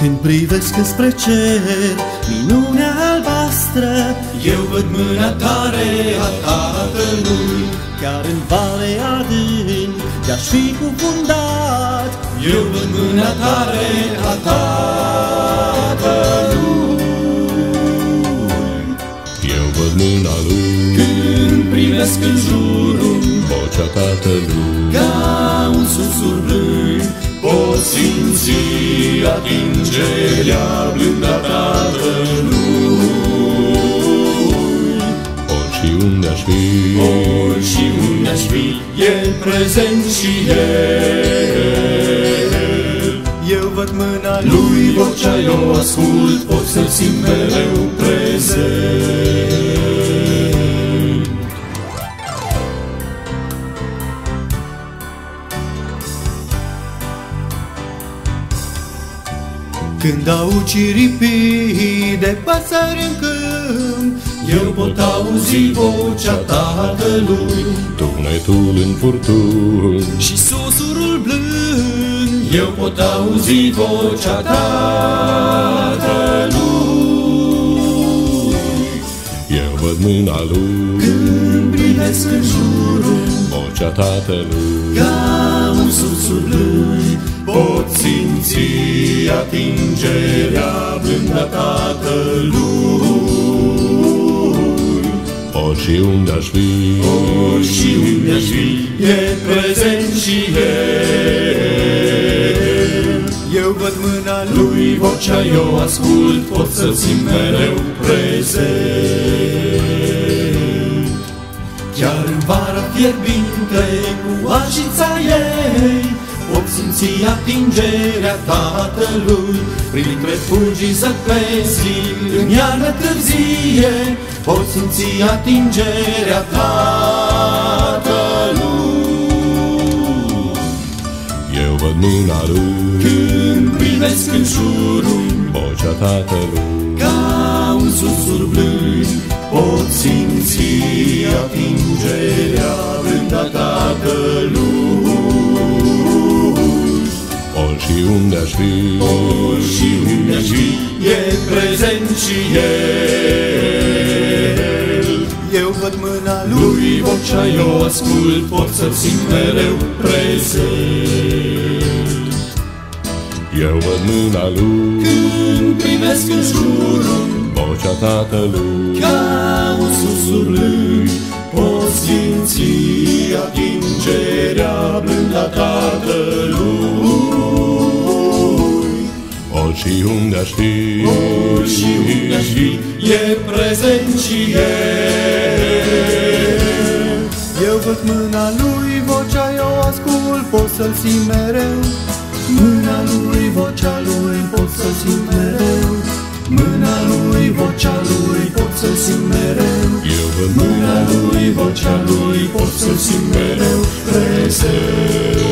Când privesc înspre cer, minunea albastră, eu văd mâna tare a Tatălui. Chiar în vale adânc, de-aș fi cufundat, eu văd mâna tare a Tatălui. Eu văd mâna Lui Când privesc în jurul, vocea Tatălui. ca un susur blând, pot simți atingerea blândă a Tatălui. Oriunde aș fi, Oriunde aș fi, e prezent și El. Eu văd mâna Lui, vocea eu ascult, pot să-L simt mereu prezent. Când aud ciripii de păsări în câmp, eu pot auzi vocea Tatălui. tunetul în furtuni Și susurul blând, eu pot auzi vocea Tatălui. Eu văd mâna Lui Când privesc în jurul, vocea Tatălui. ca un susur blând, pot simți atingerea blândă a Tatălui. Oriunde aș fi, Oriunde aș fi, e prezent și El. Eu văd mâna Lui, vocea eu ascult, pot să-L simt mereu prezent. Chiar în vara fierbinte, cu arșița ei, pot simți atingerea Tatălui. Printre fulgii zăpezii, în iarnă târzie, pot simți atingerea Tatălui. eu văd mâna Lui Când privesc în jurul, vocea Tatălui. ca un susur blând, pot simți atingerea blândă a Tatălui. Oriunde aș fi, Oriunde aș fi, e prezent și El. Eu văd mâna Lui, vocea eu ascult, pot să-L simt mereu prezent. eu văd mâna Lui Când privesc în jurul, vocea Tatălui. ca un susur blând, pot simți atingerea blândă a Tatălui. Oriunde aș fi, Oriunde aș fi, e prezent și El. Eu văd mâna Lui, vocea eu ascult, pot să-L simt mereu. Mâna Lui, vocea Lui, pot să-L simt mereu. Mâna Lui, vocea Lui, pot să-L simt mereu. eu văd Mâna Lui, vocea Lui, pot să-L simt mereu prezent.